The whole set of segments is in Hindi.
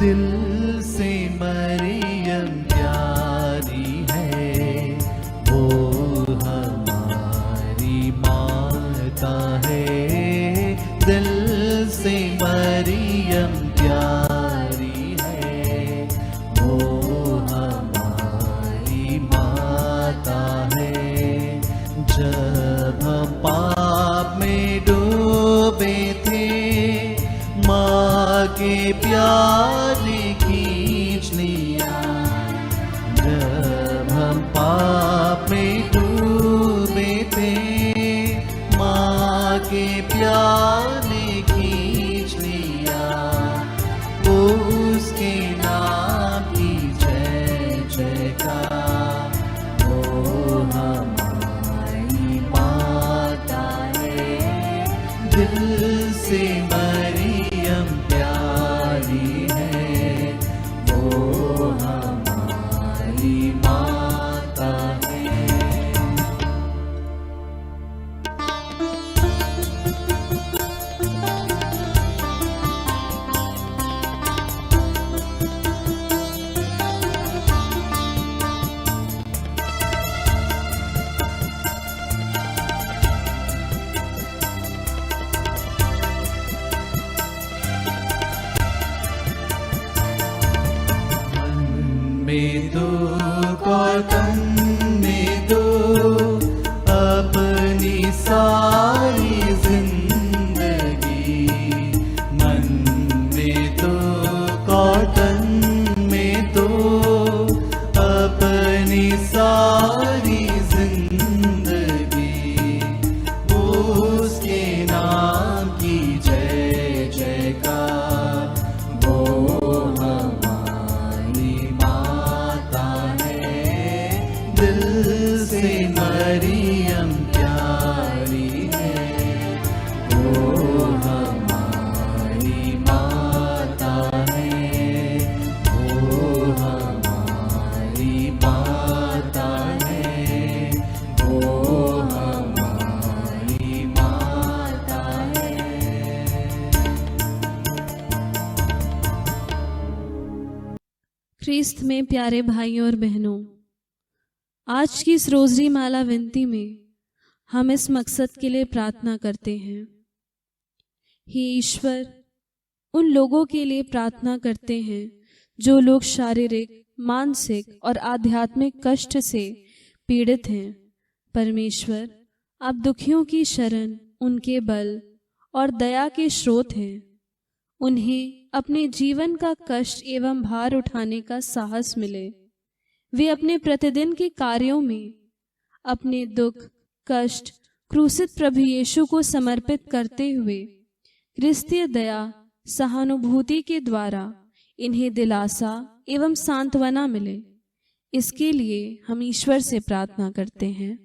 दिल से मरियम प्यारी है, वो हमारी माता है। दिल से मरियम प्यारी है, वो हमारी माता है। जब हम पाप में डूबे थे, माँ के प्यार ने खींच लिया। जब हम पाप में डूबे थे, माँ के प्यार ने खींच लिया। उसके नाम की जय जयकार, वो हमारी माता है। दिल से मरियम प्यारी है, वो हमारी माता है। में दुख और तन में दो अपनी सारी जिंदगी। मन में दुख और तन में दो अपनी सारी जिंदगी। उसके नाम की जय जयकार, वो हमारी माता है। दिल से मरियम प्यारी है, वो हमारी माता है। वो हमारी माता है, वो हमारी माता है। ख्रीस्त में प्यारे भाइयों और बहनों, आज की इस रोजरी माला विनती में हम इस मकसद के लिए प्रार्थना करते हैं। हे ईश्वर, उन लोगों के लिए प्रार्थना करते हैं जो लोग शारीरिक, मानसिक और आध्यात्मिक कष्ट से पीड़ित हैं। परमेश्वर, आप दुखियों की शरण, उनके बल और दया के स्रोत हैं। उन्हें अपने जीवन का कष्ट एवं भार उठाने का साहस मिले। वे अपने प्रतिदिन के कार्यों में अपने दुख, कष्ट क्रूसित प्रभु यीशु को समर्पित करते हुए क्रिस्तीय दया, सहानुभूति के द्वारा इन्हें दिलासा एवं सांत्वना मिले। इसके लिए हम ईश्वर से प्रार्थना करते हैं।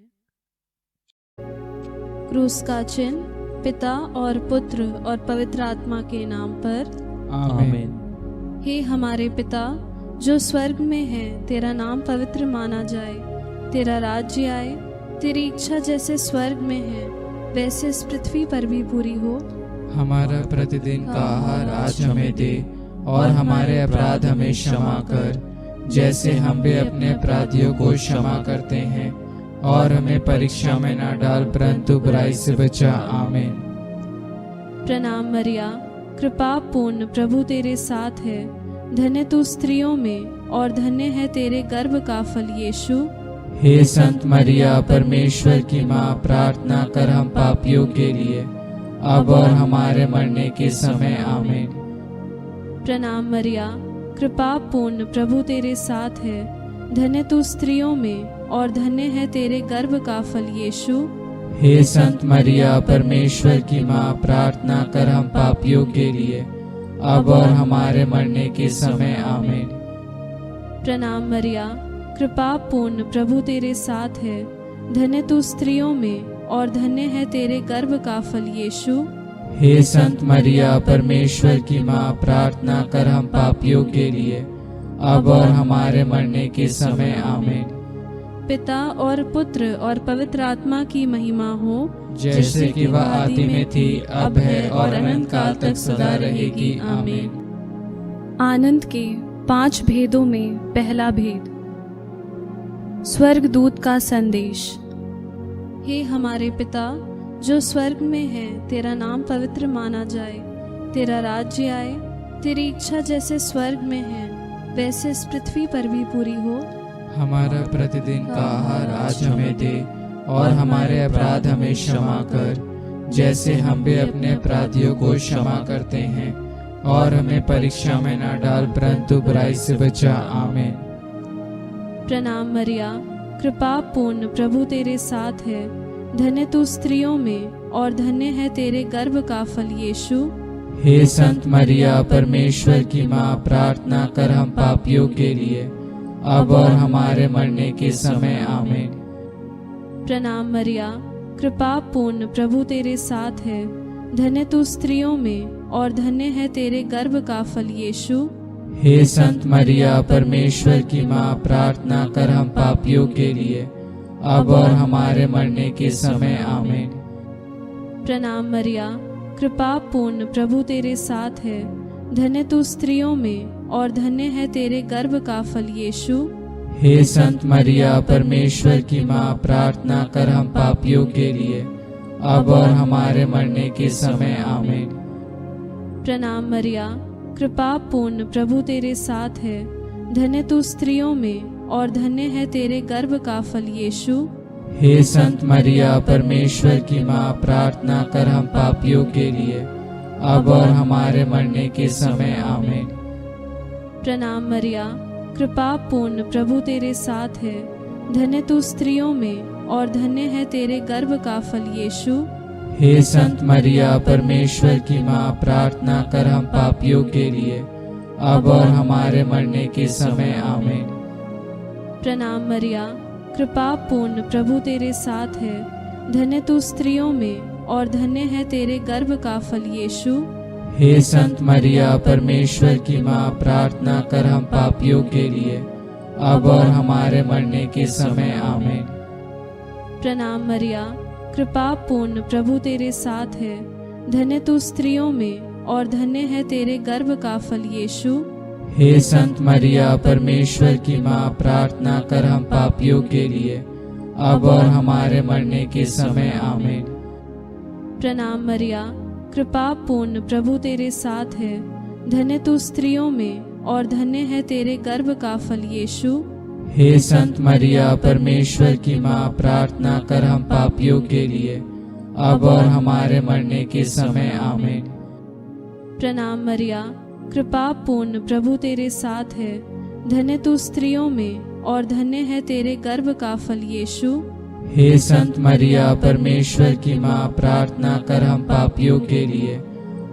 क्रूस का चिन्ह पिता और पुत्र और पवित्र आत्मा के नाम पर आमीन। हे हमारे पिता जो स्वर्ग में है, तेरा नाम पवित्र माना जाए। तेरा राज्य आए, तेरी इच्छा जैसे स्वर्ग में है वैसे इस पृथ्वी पर भी पूरी हो। हमारा प्रतिदिन का आहार आज हमें दे, और हमारे अपराध हमें क्षमा कर, जैसे हम भी अपने अपराधियों को क्षमा करते हैं। और हमें परीक्षा में न डाल, परंतु बुराई से बचा। आमीन। प्रणाम मरिया, कृपा पूर्ण प्रभु तेरे साथ है। धन्य तू स्त्रियों में और धन्य है तेरे गर्भ का फल यीशु। हे संत मरिया, परमेश्वर की माँ, प्रार्थना कर हम पापियों के लिए, अब और हमारे मरने के समय। आमीन। प्रणाम मरिया, कृपा पूर्ण प्रभु तेरे साथ है। धन्य तू स्त्रियों में और धन्य है तेरे गर्भ का फल यीशु। हे संत मरिया, परमेश्वर की माँ, प्रार्थना कर हम पापियों के लिए, अब और हमारे मरने के समय। आमीन। प्रणाम मरिया, कृपा पूर्ण प्रभु तेरे साथ है। धन्य तू स्त्रियों में और धन्य है तेरे गर्भ का फल यीशु। हे संत मरिया, परमेश्वर की माँ, प्रार्थना कर हम पापियों के लिए, अब और हमारे मरने के समय। आमीन। पिता और पुत्र और पवित्र आत्मा की महिमा हो, जैसे कि वह आदि में थी, अब है और अनंत काल तक सदा रहेगी। आमीन। आनंद के 5 भेदों में पहला भेद, स्वर्गदूत का संदेश। हे हमारे पिता जो स्वर्ग में है, तेरा नाम पवित्र माना जाए, तेरा राज्य आए, तेरी इच्छा जैसे स्वर्ग में है वैसे इस पृथ्वी पर भी पूरी हो। हमारा प्रतिदिन का आहार आज हमें दे, और हमारे अपराध हमें क्षमा कर, जैसे हम भी अपने अपराधियों को क्षमा करते हैं, और हमें परीक्षा में न डाल परंतु बुराई से बचा। आमीन। प्रणाम मरिया, कृपा पूर्ण प्रभु तेरे साथ है, धन्य तू स्त्रियों में और धन्य है तेरे गर्भ का फल यीशु। हे संत मरिया परमेश्वर की माँ, प्रार्थना कर हम पापियों के लिए, अब और हमारे मरने के समय। आमीन। प्रणाम मरिया, कृपा पूर्ण प्रभु तेरे साथ है, धन्य तू स्त्रियों में और धन्य है तेरे गर्भ का फल यीशु। हे संत मरिया परमेश्वर की माँ, प्रार्थना कर हम पापियों के लिए, अब और हमारे मरने के समय। आमीन। प्रणाम मरिया, कृपा पूर्ण प्रभु तेरे साथ है, धन्य तू स्त्रियों में और धन्य है तेरे गर्भ का फल यीशु। हे संत मरिया परमेश्वर की माँ, प्रार्थना कर हम पापियों के लिए, अब और हमारे मरने के समय। आमीन। प्रणाम मरिया, कृपा पूर्ण प्रभु तेरे साथ है, धन्य तू स्त्रियों में और धन्य है तेरे गर्भ का फल यीशु। हे संत मरिया परमेश्वर की माँ, प्रार्थना कर हम पापियों के लिए, अब और हमारे मरने के समय। आमीन। प्रणाम मरिया, कृपा पूर्ण प्रभु तेरे साथ है, धन्य तू स्त्रियों में और धन्य है तेरे गर्भ का फल यीशु। हे संत मरिया परमेश्वर की माँ, प्रार्थना कर हम पापियों के लिए, अब और हमारे मरने के समय। आमीन। प्रणाम मरिया, कृपा पूर्ण प्रभु तेरे साथ है, धन्य तू स्त्रियों में और धन्य है तेरे गर्भ का फल यीशु। हे संत मरिया परमेश्वर की माँ, प्रार्थना कर हम पापियों के लिए, अब और हमारे मरने के समय। आमीन। प्रणाम मरिया, कृपा पूर्ण प्रभु तेरे साथ है, धन्य तू स्त्रियों में और धन्य है तेरे गर्भ का फल यीशु। हे संत मरिया परमेश्वर की माँ, प्रार्थना कर हम पापियों के लिए, अब और हमारे मरने के समय। आमीन। प्रणाम मरिया, कृपा पूर्ण प्रभु तेरे साथ है, धन्य तू स्त्रियों में और धन्य है तेरे गर्भ का फल यीशु। हे संत मरिया परमेश्वर की माँ, प्रार्थना कर हम पापियों के लिए, अब और हमारे मरने के समय। आमीन। प्रणाम मरिया, कृपा पूर्ण प्रभु तेरे साथ है, धन्य तू स्त्रियों में और धन्य है तेरे गर्भ का फल यीशु। हे संत मरिया परमेश्वर की माँ, प्रार्थना कर हम पापियों के लिए,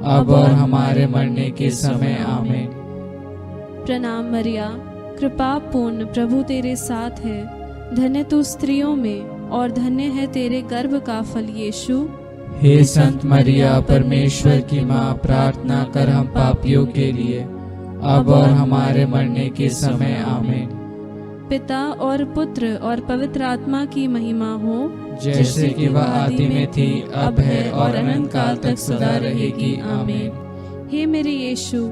अब और हमारे मरने के समय। आमीन। प्रणाम मरिया, कृपा पूर्ण प्रभु तेरे साथ है, धन्य तू स्त्रियों में और धन्य है तेरे गर्भ का फल यीशु। हे संत मरिया परमेश्वर की माँ, प्रार्थना कर हम पापियों के लिए, अब और हमारे मरने के समय। आमीन। पिता और पुत्र और पवित्र आत्मा की महिमा हो, जैसे कि वह आदि में थी, अब है और अनंत काल तक सदा रहेगी। आमीन। हे मेरे यीशु,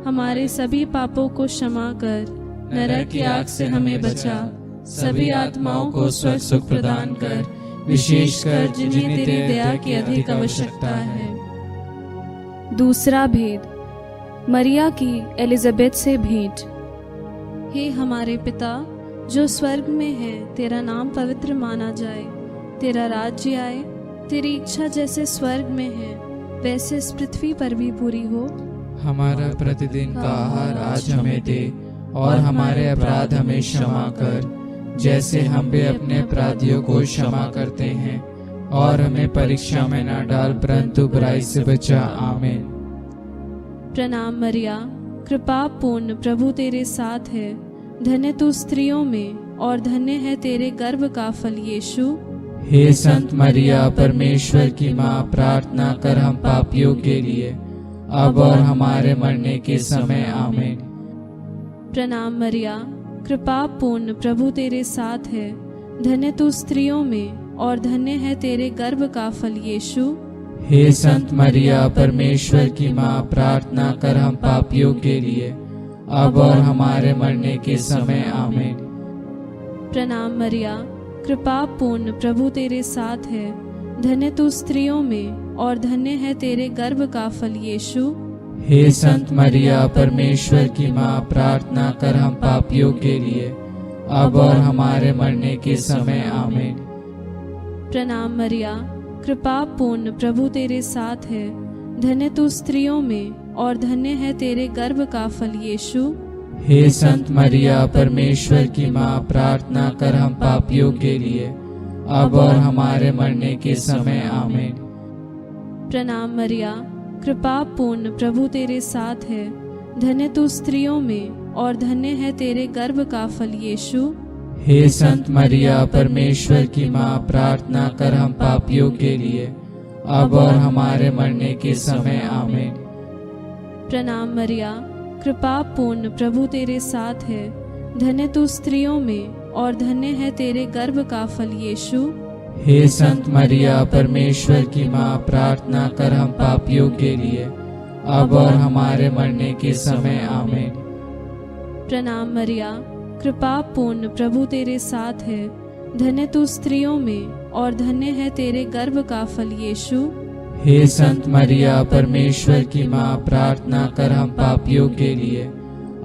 हमारे सभी पापों को क्षमा कर, नरक की आग से हमें बचा, सभी आत्माओं को स्वर्ग सुख प्रदान कर, विशेषकर जिन्हें तेरी दया की अधिक आवश्यकता है। दूसरा भेद, मरिया की एलिजाबेथ से भेंट। हे हमारे पिता जो स्वर्ग में है, तेरा नाम पवित्र माना जाए, तेरा राज्य आए, तेरी इच्छा जैसे स्वर्ग में है वैसे इस पृथ्वी पर भी पूरी हो। हमारा प्रतिदिन का आहार आज हमें दे, और हमारे अपराध हमें क्षमा कर, जैसे हम भी अपने अपराधियों को क्षमा करते हैं, और हमें परीक्षा में न डाल परंतु बुराई से बचा। आमीन। प्रणाम मरिया, कृपा पूर्ण प्रभु तेरे साथ है, धन्य तू स्त्रियों में और धन्य है तेरे गर्भ का फल यीशु। हे संत मरिया परमेश्वर की माँ, प्रार्थना कर हम पापियों के लिए, अब और हमारे मरने के समय। आमीन। प्रणाम मरिया, कृपा पूर्ण प्रभु तेरे साथ है, धन्य तू स्त्रियों में और धन्य है तेरे गर्भ का फल यीशु। हे संत मरिया परमेश्वर की माँ, प्रार्थना कर हम पापियों के लिए, अब और हमारे मरने के समय आमीन। प्रणाम मरिया, कृपा पूर्ण, प्रभु तेरे साथ है। धन्य तू स्त्रियों में और धन्य है तेरे गर्भ का फल यीशु। हे संत मरिया, परमेश्वर की माँ, प्रार्थना कर हम पापियों के लिए, अब और हमारे मरने के समय आमीन। प्रणाम मरिया, कृपा पूर्ण, प्रभु तेरे साथ है। धन्य तू स्त्रियों में और धन्य है तेरे गर्भ का फल यीशु। हे संत मरिया, परमेश्वर की माँ, प्रार्थना कर हम पापियों के लिए, अब और हमारे मरने के समय आमीन। प्रणाम मरिया, कृपा पूर्ण, प्रभु तेरे साथ है। धन्य तू स्त्रियों में और धन्य है तेरे गर्भ का फल यीशु। हे संत मरिया, परमेश्वर की माँ, प्रार्थना कर हम पापियों के लिए, अब और हमारे मरने के समय आमीन। प्रणाम मरिया, कृपा पूर्ण, प्रभु तेरे साथ है। धन्य तू स्त्रियों में और धन्य है तेरे गर्भ का फल यीशु। हे संत मरिया, परमेश्वर की माँ, प्रार्थना कर हम पापियों के लिए, अब और हमारे मरने के समय आमीन। प्रणाम मरिया, कृपा पूर्ण, प्रभु तेरे साथ है। धन्य तू स्त्रियों में और धन्य है तेरे गर्भ का फल यीशु। हे संत मरिया, परमेश्वर की माँ, प्रार्थना कर हम पापियों के लिए,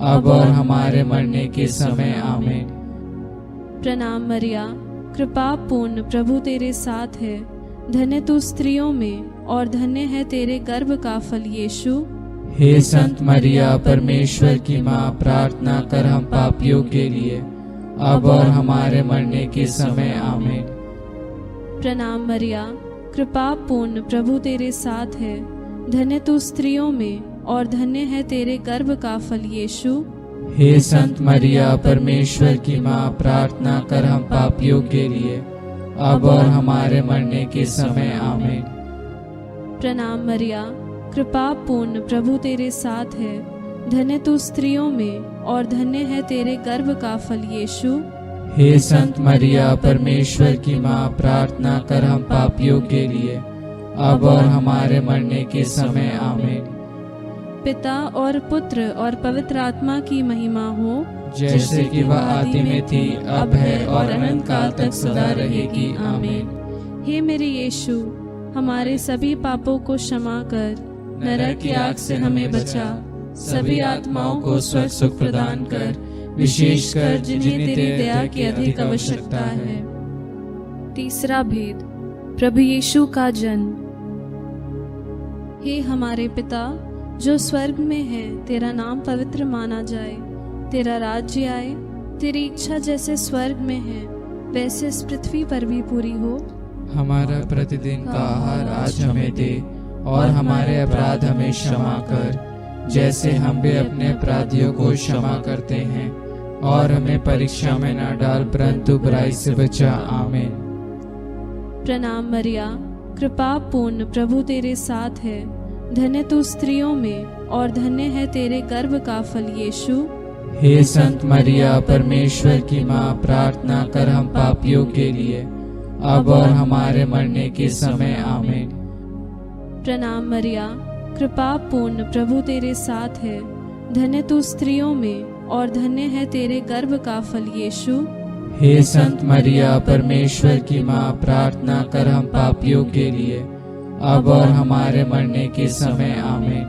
अब और हमारे मरने के समय आमीन। प्रणाम मरिया, कृपा पूर्ण, प्रभु तेरे साथ है। धन्य तू स्त्रियों में और धन्य है तेरे गर्भ का फल यीशु। हे संत मरिया, परमेश्वर की माँ, प्रार्थना कर हम पापियों के लिए, अब और हमारे मरने के समय आमीन। प्रणाम मरिया, कृपा पूर्ण, प्रभु तेरे साथ है। धन्य तू स्त्रियों में और धन्य है तेरे गर्भ का फल यीशु। हे संत मरिया, परमेश्वर की माँ, प्रार्थना कर हम पापियों के लिए, अब और हमारे मरने के समय आमीन। प्रणाम मरिया, कृपा पूर्ण, प्रभु तेरे साथ है। धन्य तू स्त्रियों में और धन्य है तेरे गर्भ का फल यीशु। हे संत मरिया, परमेश्वर की माँ, प्रार्थना कर हम पापियों के लिए, अब और हमारे मरने के समय आमीन। पिता और पुत्र और पवित्र आत्मा की महिमा हो, जैसे कि वह आदि में थी, अब है और अनंत काल तक सदा रहेगी आमीन। हे मेरे यीशु, हमारे सभी पापों को क्षमा कर नरक की आग से हमें बचा। सभी आत्माओं को स्वर्ग सुख प्रदान कर, विशेषकर जिन्हें तेरी दया की अधिक आवश्यकता है। तीसरा भेद, प्रभु यीशु का जन्म। हे हमारे पिता जो स्वर्ग में है, तेरा नाम पवित्र माना जाए। तेरा राज्य आए, तेरी इच्छा जैसे स्वर्ग में है वैसे इस पृथ्वी पर भी पूरी हो। हमारा प्रतिदिन का आहार आज हमें दे, और हमारे अपराध हमें क्षमा कर, जैसे हम भी अपने अपराधियों को क्षमा करते हैं। और हमें परीक्षा में न डाल, परंतु बुराई से बचा। आमीन। प्रणाम मरिया, कृपा पूर्ण, प्रभु तेरे साथ है। धन्य तू स्त्रियों में और धन्य है तेरे गर्भ का फल यीशु। हे संत मरिया, परमेश्वर की माँ, प्रार्थना कर हम पापियों के लिए, अब और हमारे मरने के समय आमीन। प्रणाम मरिया, कृपा पूर्ण, प्रभु तेरे साथ है। धन्य तू स्त्रियों में और धन्य है तेरे गर्भ का फल यीशु। हे संत मरिया, परमेश्वर की माँ, प्रार्थना कर हम पापियों के लिए, अब और हमारे मरने के समय आमीन।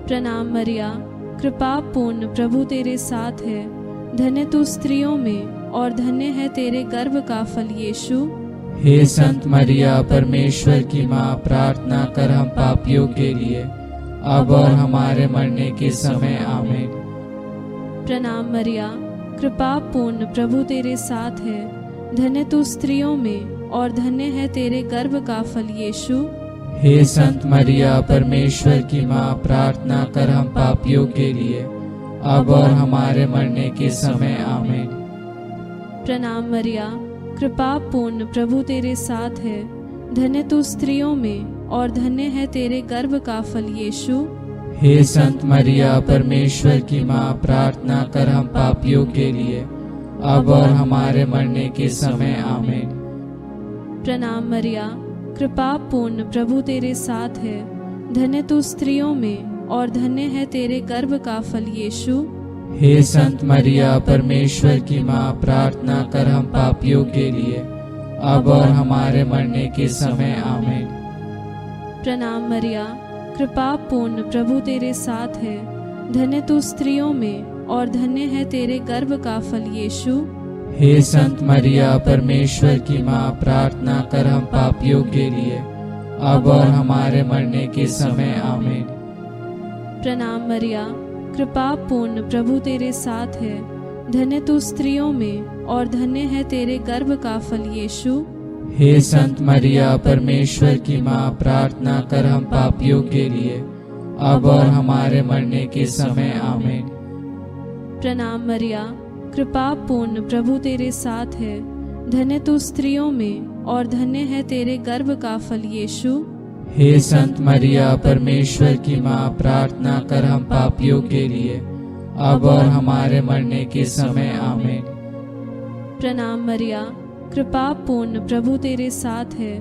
प्रणाम मरिया, कृपा पूर्ण, प्रभु तेरे साथ है। धन्य तू स्त्रियों में और धन्य है तेरे गर्भ का फल यीशु। हे संत मरिया, परमेश्वर की माँ, प्रार्थना कर हम पापियों के लिए, अब और हमारे मरने के समय आमीन। प्रणाम मरिया, कृपा पूर्ण, प्रभु तेरे साथ है। धन्य तू स्त्रियों में और धन्य है तेरे गर्भ का फल यीशु। हे संत मरिया, परमेश्वर की माँ, प्रार्थना कर हम पापियों के लिए, अब और हमारे मरने के समय आमीन। प्रणाम मरिया, कृपा पूर्ण, प्रभु तेरे साथ है। धन्य तू स्त्रियों में और धन्य है तेरे गर्भ का फल यीशु। हे संत मरिया, परमेश्वर की माँ, प्रार्थना कर हम पापियों के लिए, अब और हमारे मरने के समय आमीन। प्रणाम मरिया, कृपा पूर्ण, प्रभु तेरे साथ है। धन्य तू स्त्रियों में और धन्य है तेरे गर्भ का फल यीशु। हे संत मरिया, परमेश्वर की माँ, प्रार्थना कर हम पापियों के लिए, अब और हमारे मरने के समय। आमीन। प्रणाम मरिया, कृपा पूर्ण, प्रभु तेरे साथ है, धन्य तू स्त्रियों में और धन्य है तेरे गर्भ का फल यीशु। हे संत मरिया, परमेश्वर की माँ, प्रार्थना कर हम पापियों के लिए, अब और हमारे मरने के समय। आमीन। प्रणाम मरिया, कृपा पूर्ण, प्रभु तेरे साथ है, धन्य तू स्त्रियों में और धन्य है तेरे गर्भ का फल यीशु। हे संत मरिया, परमेश्वर की माँ, प्रार्थना कर हम पापियों के लिए, अब और हमारे मरने के समय। आमीन। प्रणाम मरिया, कृपा पूर्ण, प्रभु तेरे साथ है, धन्य तू स्त्रियों में और धन्य है तेरे गर्भ का फल यीशु। हे संत मरिया, परमेश्वर की माँ, प्रार्थना कर हम पापियों के लिए, अब और हमारे मरने के समय। आमीन। प्रणाम मरिया, कृपा पूर्ण, प्रभु तेरे साथ है,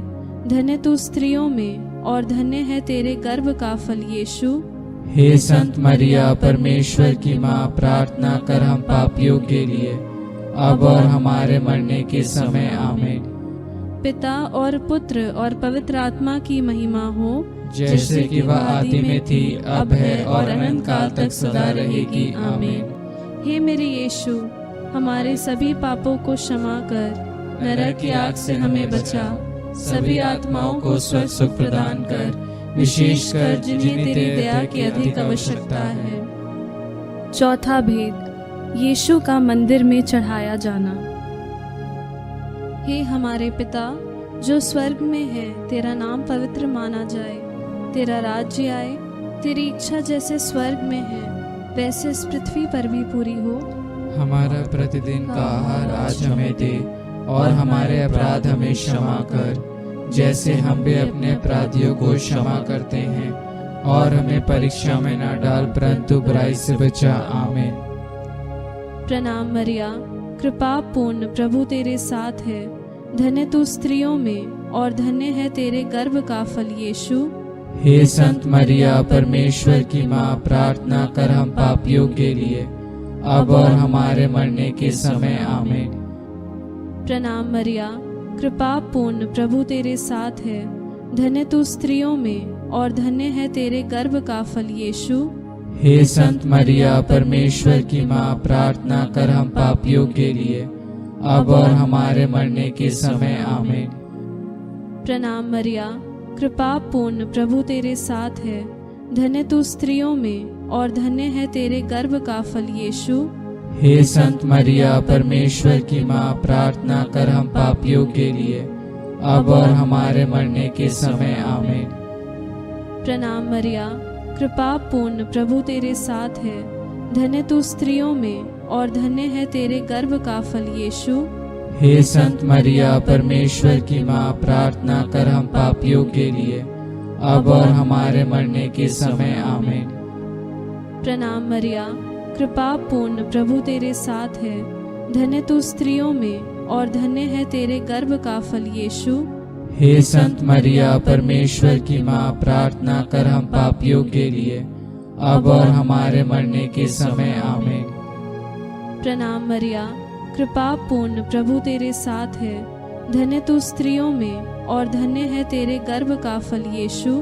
धन्य तू स्त्रियों में और धन्य है तेरे गर्भ का फल यीशु। हे संत मरिया, परमेश्वर की माँ, प्रार्थना कर हम पापियों के लिए, अब और हमारे मरने के समय। आमीन। पिता और पुत्र और पवित्र आत्मा की महिमा हो, जैसे कि वह आदि में थी, अब है और अनंत काल तक सदा रहेगी। आमीन। हे मेरे यीशु, हमारे सभी पापों को क्षमा कर, नरक की आग से हमें बचा, सभी आत्माओं को स्वर्ग सुख प्रदान कर, विशेषकर जिन्हें तेरी दया की अधिक आवश्यकता है। चौथा भेद, यीशु का मंदिर में चढ़ाया जाना। हे हमारे पिता जो स्वर्ग में है, तेरा नाम पवित्र माना जाए, तेरा राज्य आए, तेरी इच्छा जैसे स्वर्ग में है वैसे इस पृथ्वी पर भी पूरी हो। हमारा प्रतिदिन का आहार आज हमें दे, और हमारे अपराध हमें क्षमा कर, जैसे हम भी अपने अपराधियों को क्षमा करते हैं, और हमें परीक्षा में न डाल, परंतु बुराई से बचा। आमीन। प्रणाम मरिया, कृपा पूर्ण, प्रभु तेरे साथ है, धन्य तू स्त्रियों में और धन्य है तेरे गर्भ का फल यीशु। हे संत मरिया, परमेश्वर की माँ, प्रार्थना कर हम पापियों के लिए, अब और हमारे मरने के समय। आमीन। प्रणाम मरिया, कृपा पूर्ण, प्रभु तेरे साथ है, धन्य तू स्त्रियों में और धन्य है तेरे गर्भ का फल यीशु। हे संत मरिया, परमेश्वर की माँ, प्रार्थना कर हम पापियों के लिए, अब और हमारे मरने के समय। आमीन। प्रणाम मरिया, कृपा पूर्ण, प्रभु तेरे साथ है, धन्य तू स्त्रियों में और धन्य है तेरे गर्भ का फल यीशु। हे संत मरिया, परमेश्वर की माँ, प्रार्थना कर हम पापियों के लिए, अब और हमारे मरने के समय। आमीन। प्रणाम मरिया, कृपा पूर्ण, प्रभु तेरे साथ है, धन्य तू स्त्रियों में और धन्य है तेरे गर्भ का फल यीशु। हे संत मरिया, परमेश्वर की माँ, प्रार्थना कर हम पापियों के लिए, अब और हमारे मरने के समय। आमीन। प्रणाम मरिया, कृपा पूर्ण, प्रभु तेरे साथ है, धन्य तू स्त्रियों में और धन्य है तेरे गर्भ का फल यीशु। हे संत मरिया, परमेश्वर की माँ, प्रार्थना कर हम पापियों के लिए, अब और हमारे मरने के समय। आमीन। प्रणाम मरिया, कृपा पूर्ण, प्रभु तेरे साथ है, धन्य तू स्त्रियों में और धन्य है तेरे गर्भ का फल यीशु।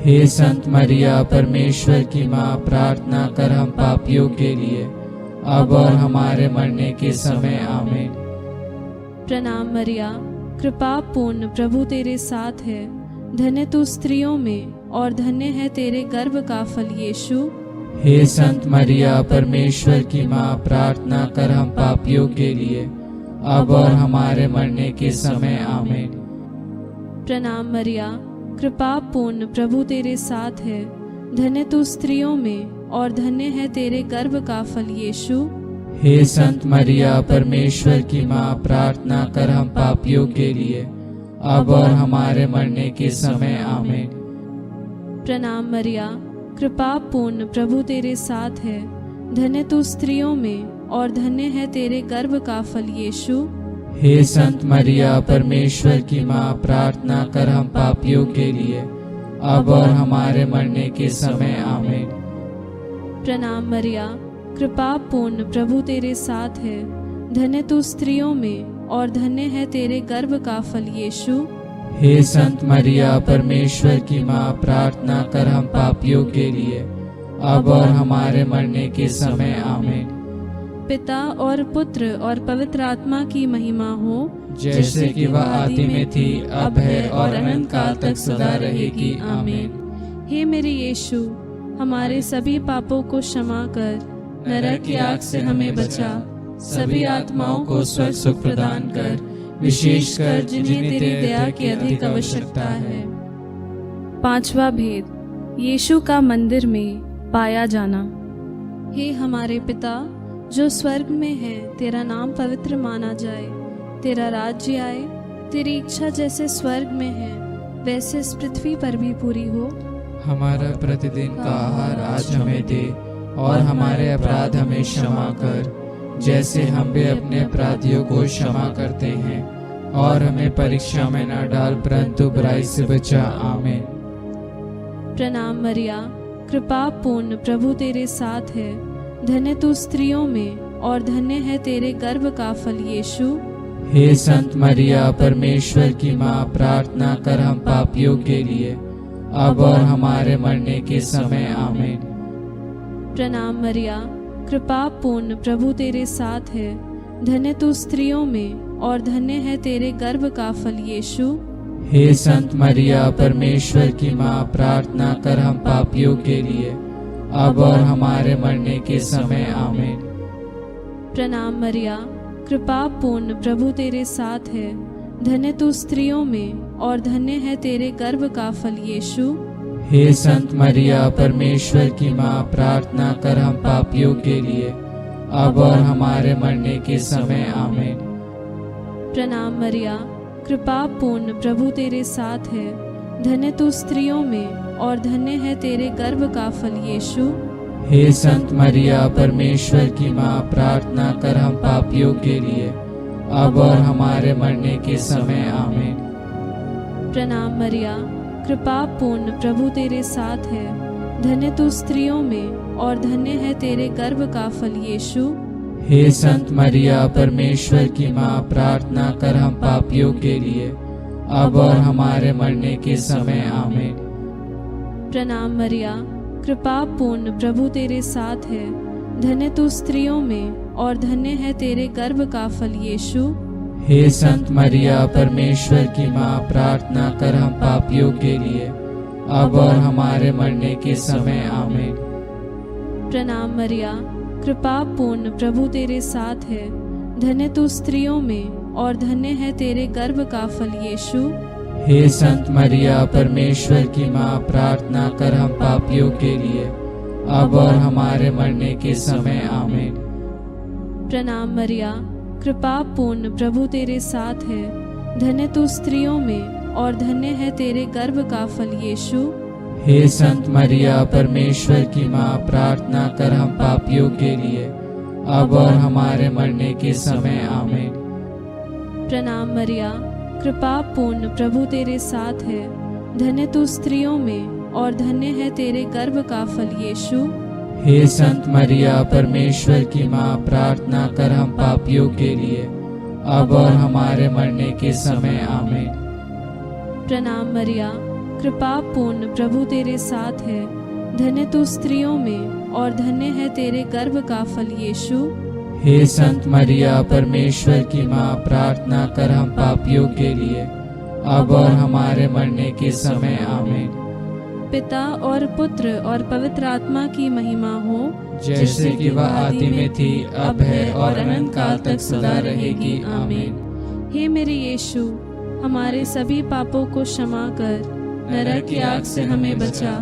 हे संत मरिया, परमेश्वर की माँ, प्रार्थना कर हम पापियों के लिए, अब और हमारे मरने के समय। आमीन। प्रणाम मरिया, कृपा पूर्ण, प्रभु तेरे साथ है, धन्य तू स्त्रियों में और धन्य है तेरे गर्भ का फल यीशु। हे संत मरिया, परमेश्वर की माँ, प्रार्थना कर हम पापियों के लिए, अब और हमारे मरने के समय। आमीन। प्रणाम मरिया, कृपा पूर्ण, प्रभु तेरे साथ है, धन्य तू स्त्रियों में और धन्य है तेरे गर्भ का फल यीशु। हे संत मरिया, परमेश्वर की माँ, प्रार्थना कर हम पापियों के लिए, अब और हमारे मरने के समय। आमीन। प्रणाम मरिया, कृपा पूर्ण, प्रभु तेरे साथ है, धन्य तू स्त्रियों में और धन्य है तेरे गर्भ का फल यीशु। हे संत मरिया, परमेश्वर की माँ, प्रार्थना कर हम पापियों के लिए, अब और हमारे मरने के समय। आमीन। प्रणाम मरिया, कृपा पूर्ण, प्रभु तेरे साथ है। धन्य तू स्त्रियों में और धन्य है तेरे गर्भ का फल यीशु। हे संत मरिया, परमेश्वर की माँ, प्रार्थना कर हम पापियों के लिए, अब और हमारे मरने के समय। आमीन। पिता और पुत्र और पवित्र आत्मा की महिमा हो, जैसे कि वह आदि में थी, अब है और अनंत काल तक सदा रहेगी। आमीन। हे मेरे यीशु, हमारे सभी पापों को क्षमा कर, नरक की आग से हमें बचा, सभी आत्माओं को स्वर्ग सुख प्रदान कर, विशेषकर जिन्हें तेरी दया की अधिक आवश्यकता है। पांचवा भेद, यीशु का मंदिर में पाया जाना। हे हमारे पिता जो स्वर्ग में है, तेरा नाम पवित्र माना जाए, तेरा राज्य आए, तेरी इच्छा जैसे स्वर्ग में है वैसे इस पृथ्वी पर भी पूरी हो। हमारा प्रतिदिन का आहार आज हमें दे, और हमारे अपराध हमें क्षमा कर, जैसे हम भी अपने अपराधियों को क्षमा करते हैं, और हमें परीक्षा में न डाल, परंतु बुराई से बचा। आमीन। प्रणाम मरिया, कृपा पूर्ण, प्रभु तेरे साथ है। धन्य तू स्त्रियों में और धन्य है तेरे गर्भ का फल यीशु। हे संत मरिया, परमेश्वर की माँ, प्रार्थना कर हम पापियों के लिए, अब और हमारे मरने के समय। आमीन। प्रणाम मरिया, कृपा पूर्ण, प्रभु तेरे साथ है। धन्य तू स्त्रियों में और धन्य है तेरे गर्भ का फल यीशु। हे संत मरिया, परमेश्वर की माँ, प्रार्थना कर हम पापियों के लिए, अब और हमारे मरने के समय। आमीन। प्रणाम मरिया, कृपा पूर्ण, प्रभु तेरे साथ है। धन्य तू स्त्रियों में और धन्य है तेरे गर्भ का फल यीशु। हे संत मरिया, परमेश्वर की माँ, प्रार्थना कर हम पापियों के लिए, अब और हमारे मरने के समय। आमीन। प्रणाम मरिया, कृपा पूर्ण, प्रभु तेरे साथ है। धन्य तू स्त्रियों में और धन्य है तेरे गर्भ का फल यीशु। हे संत मरिया, परमेश्वर की माँ, प्रार्थना कर हम पापियों के लिए, अब और हमारे मरने के समय। आमीन। प्रणाम मरिया, कृपा पूर्ण, प्रभु तेरे साथ है। धन्य तू स्त्रियों में और धन्य है तेरे गर्भ का फल यीशु। हे संत मरिया, परमेश्वर की माँ, प्रार्थना कर हम पापियों के लिए, अब और हमारे मरने के समय। आमीन। प्रणाम मरिया, कृपा पूर्ण, प्रभु तेरे साथ है। धन्य तू स्त्रियों में और धन्य है तेरे गर्भ का फल यीशु। हे संत मरिया, परमेश्वर की माँ, प्रार्थना कर हम पापियों के लिए, अब और हमारे मरने के समय। आमीन। प्रणाम मरिया, कृपा पूर्ण, प्रभु तेरे साथ है। धन्य तू स्त्रियों में और धन्य है तेरे गर्भ का फल यीशु। हे संत मरिया, परमेश्वर की माँ, प्रार्थना कर हम पापियों के लिए, अब और हमारे मरने के समय। आमीन। प्रणाम मरिया, कृपा पूर्ण, प्रभु तेरे साथ है। धन्य तू स्त्रियों में और धन्य है तेरे गर्भ का फल यीशु। हे संत मरिया, परमेश्वर की माँ, प्रार्थना कर हम पापियों के लिए, अब और हमारे मरने के समय। आमीन। प्रणाम मरिया, कृपा पूर्ण, प्रभु तेरे साथ है। धन्य तू स्त्रियों में और धन्य है तेरे गर्भ का फल यीशु। हे संत मरिया, परमेश्वर की माँ, प्रार्थना कर हम पापियों के लिए, अब और हमारे मरने के समय। आमीन। प्रणाम मरिया, कृपा पूर्ण, प्रभु तेरे साथ है। धन्य तू स्त्रियों में और धन्य है तेरे गर्भ का फल यीशु। हे संत मरिया, परमेश्वर की माँ, प्रार्थना कर हम पापियों के लिए, अब और हमारे मरने के समय। आमीन। पिता और पुत्र और पवित्र आत्मा की महिमा हो, जैसे कि वह आदि में थी, अब है और अनंत काल तक सदा रहेगी। आमीन। हे मेरे यीशु, हमारे सभी पापों को क्षमा कर, नरक की आग से हमें बचा,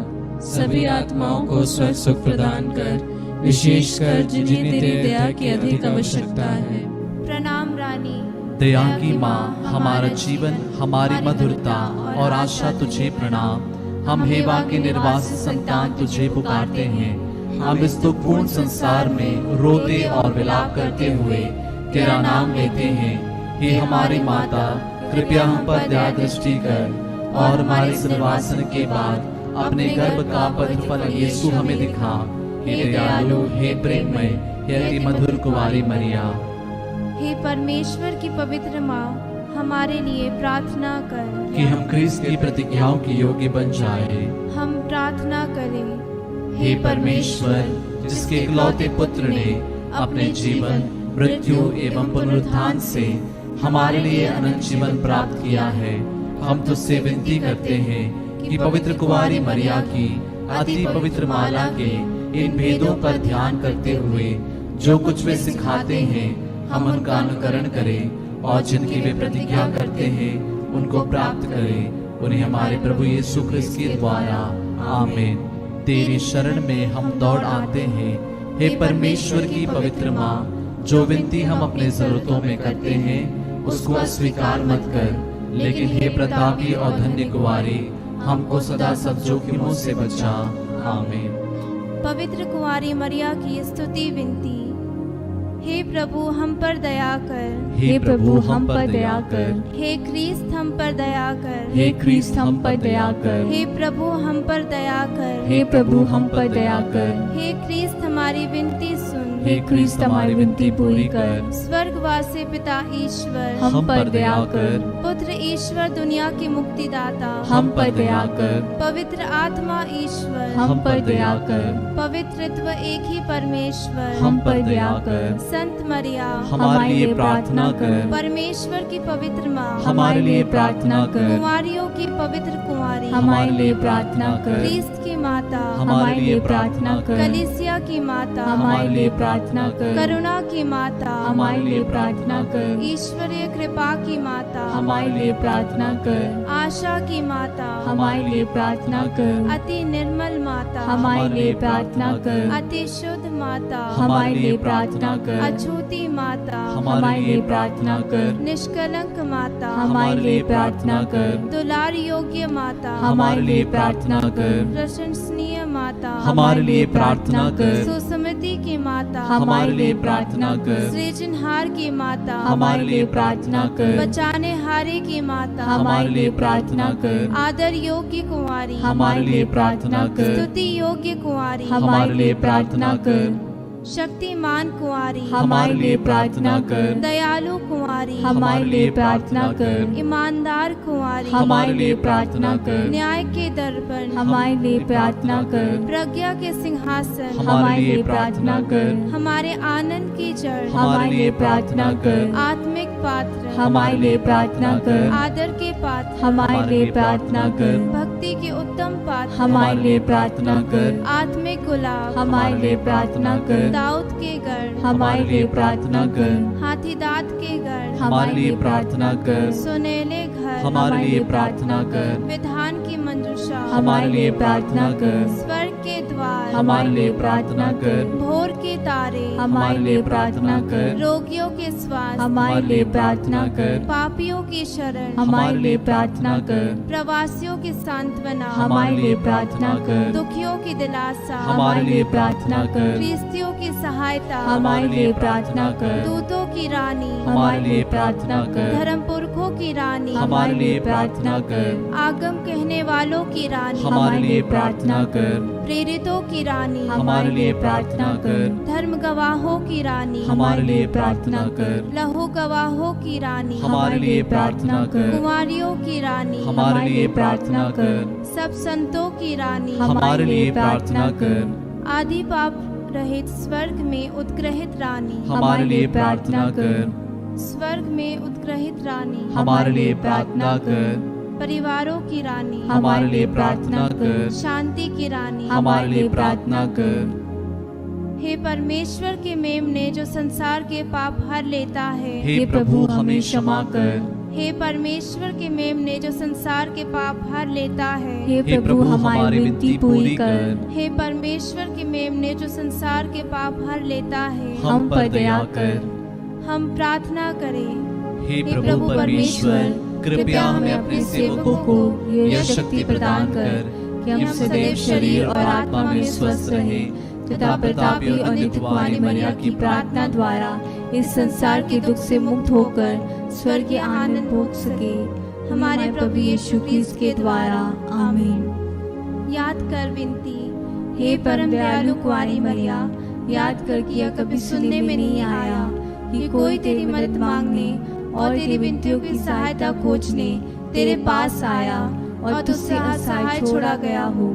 सभी आत्माओं को स्वर्ग सुख प्रदान कर, विशेषकर जिन्हें तेरी दया की अधिक आवश्यकता है। प्रणाम रानी, दया की माँ, हमारा जीवन, हमारी मधुरता और आशा तुझे प्रणाम। हम हेवा के निर्वासी संतान तुझे पुकारते हैं। हम इस दुखपूर्ण संसार में रोते और विलाप करते हुए तेरा नाम लेते हैं। हे हमारी माता, कृपया हम पर दया दृष्टि कर और हमारे निर्वासन के बाद अपने गर्भ का पवित्र फल यीशु हमें दिखा। हे दयालु, हे प्रेममय, हे अति मधुर कुंवारी मरिया। हे परमेश्वर की पवित्र माँ, हमारे लिए प्रार्थना कर कि हम क्रिस्त की प्रतिज्ञाओं के योग्य बन जाए। हम प्रार्थना करें। हे परमेश्वर, जिसके इकलौते पुत्र ने अपने जीवन, मृत्यु एवं पुनरुत्थान से हमारे लिए अनंत जीवन प्राप्त किया है, हम तुझसे विनती करते हैं कि पवित्र कुंवारी मरिया की अति पवित्र माला के इन भेदों पर ध्यान करते हुए जो कुछ वे सिखाते हैं, हम उनका अनुकरण करें और जिनकी वे प्रतिज्ञा करते हैं उनको प्राप्त करें। उन्हें हमारे प्रभु यीशु क्रिस्त के द्वारा आमीन। तेरी शरण में हम दौड़ आते हैं, हे परमेश्वर की पवित्र माँ। जो विनती हम अपने जरूरतों में करते हैं उसको अस्वीकार मत कर, लेकिन हे प्रतापी और धन्य कुंवारी, हमको सदा सब जोखिमों से बचा। आमीन। पवित्र कुंवारी मरिया की स्तुति विनती। हे प्रभु हम पर दया कर। हे प्रभु हम पर दया कर। हे ख्रीस्त हम पर दया कर। हे ख्रीस्त हम पर दया कर। हे प्रभु हम पर दया कर। हे प्रभु हम पर दया कर। हे ख्रीस्त हमारी विनती सुन। हे ख्रीस्त हमारी विनती पूरी कर। स्वर्गवासी पिता ईश्वर हम पर दया कर। पुत्र ईश्वर दुनिया की मुक्तिदाता हम पर दया कर। पवित्र आत्मा ईश्वर हम पर दया कर। पवित्रत्व एक ही परमेश्वर हम पर दया कर। संत मरिया हमारे लिए प्रार्थना कर। परमेश्वर की पवित्र माँ हमारे लिए प्रार्थना कर। कुंवारियों की पवित्र कुंवारी हमारे लिए प्रार्थना कर। क्रिस्त की माता हमारे लिए प्रार्थना कर। कलीसिया की माता हमारे लिए प्रार्थना कर। करुणा की माता हमारे लिए प्रार्थना कर। ईश्वरीय कृपा की माता हमारे लिए प्रार्थना कर। आशा की माता हमारे लिए प्रार्थना कर। अति निर्मल माता हमारे लिए प्रार्थना कर। अति शुद्ध माता हमारे लिए प्रार्थना कर। अछूती माता हमारे लिए प्रार्थना कर। निष्कलंक माता हमारे लिए प्रार्थना कर। दुलार योग्य माता हमारे लिए प्रार्थना कर। प्रशंसनीय माता हमारे लिए प्रार्थना कर। सुसमति की माता हमारे लिए प्रार्थना कर। सृजनहार की माता हमारे लिए प्रार्थना कर। बचाने हारे की माता हमारे लिए प्रार्थना कर। आदर योग्य कुंवारी हमारे लिए प्रार्थना कर। स्तुति योग्य कुंवारी हमारे लिए प्रार्थना कर। शक्तिमान कुंवारी हमारे लिए प्रार्थना कर। दयालु कुंवारी हमारे लिए प्रार्थना कर। ईमानदार कुंवारी हमारे लिए प्रार्थना कर। न्याय के दर्पण हमारे लिए प्रार्थना कर। प्रज्ञा के सिंहासन हमारे लिए प्रार्थना कर। हमारे आनंद की जड़ हमारे लिए प्रार्थना कर। आत्मिक पात्र हमारे लिए प्रार्थना कर। आदर के पात्र हमारे लिए प्रार्थना कर। भक्ति के उत्तम पात्र हमारे लिए प्रार्थना कर। आत्मिक गुलाब हमारे लिए प्रार्थना कर। दाऊद के गढ़ हमारे लिए प्रार्थना कर। हाथी दांत के गढ़ हमारे लिए प्रार्थना कर। सुनेले घर हमारे लिए प्रार्थना कर। विधान की मंजूषा हमारे लिए प्रार्थना कर। स्वर्ग के द्वार हमारे लिए प्रार्थना कर। भोर के तारे हमारे लिए प्रार्थना कर। रोगियों के स्वास्थ्य हमारे लिए प्रार्थना कर। पापियों की शरण हमारे लिए प्रार्थना कर। प्रवासियों की सांत्वना हमारे लिए प्रार्थना कर। दुखियों की दिलासा हमारे लिए प्रार्थना कर। ख्रिस्तियों की सहायता हमारे लिए प्रार्थना कर। दूतों की रानी हमारे लिए प्रार्थना कर। धर्म पुरखों की रानी हमारे लिए प्रार्थना कर। आगम कहने वालों की रानी हमारे लिए प्रार्थना कर। प्रेरितों की रानी हमारे लिए प्रार्थना कर। धर्म गवाहों की रानी हमारे लिए प्रार्थना कर। लहू गवाहों की रानी हमारे लिए प्रार्थना कर। कुंवारियों की रानी हमारे लिए प्रार्थना कर। सब संतों की रानी हमारे लिए प्रार्थना कर। आदि पाप रहित स्वर्ग में उत्ग्रहित रानी हमारे लिए प्रार्थना कर। स्वर्ग में उत्ग्रहित रानी हमारे लिए प्रार्थना कर। परिवारों की रानी हमारे लिए प्रार्थना कर। शांति की रानी हमारे लिए प्रार्थना कर। हे परमेश्वर के मेमने जो संसार के पाप हर लेता है हे प्रभु हमें क्षमा कर। हे परमेश्वर के मेमने जो संसार के पाप हर लेता है हे प्रभु हमारी विनती पूरी कर। हे परमेश्वर के मेमने जो संसार के पाप हर लेता है हम पर दया कर। हम प्रार्थना करें। हे प्रभु परमेश्वर, कृपया हमें अपने सेवकों को यह शक्ति प्रदान कर कि हम सदैव शरीर और आत्मा में स्वस्थ रहे तथा प्रतापी और नित्य कुंवारी मरिया की प्रार्थना द्वारा इस संसार के दुख से मुक्त होकर स्वर्ग के आनंद भोग सके। हमारे प्रभु यीशु क्रिस्त के द्वारा आमीन। याद कर विनती। हे परम दयालु कुंवारी मरिया, याद कर किया कभी सुनने में नहीं आया कि कोई तेरी मदद मांगने और तेरी विनतियों की सहायता खोजने तेरे पास आया और तुझसे असहाय छोड़ा गया हो।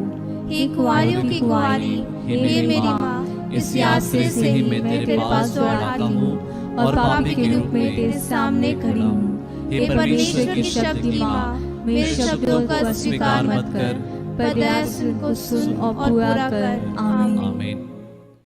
हे कुंवारियों की कुंवारी, हे मेरी माँ, इस आश्रय से ही मैं तेरे पास दौड़ आता हूँ और पापी के रूप में तेरे सामने खड़ी हूँ। हे परमेश्वर की शक्ति माँ, मेरे शब्दों का स्वीकार मत कर, पर दया से उनको सुन और पूरा कर। आमीन। आमीन।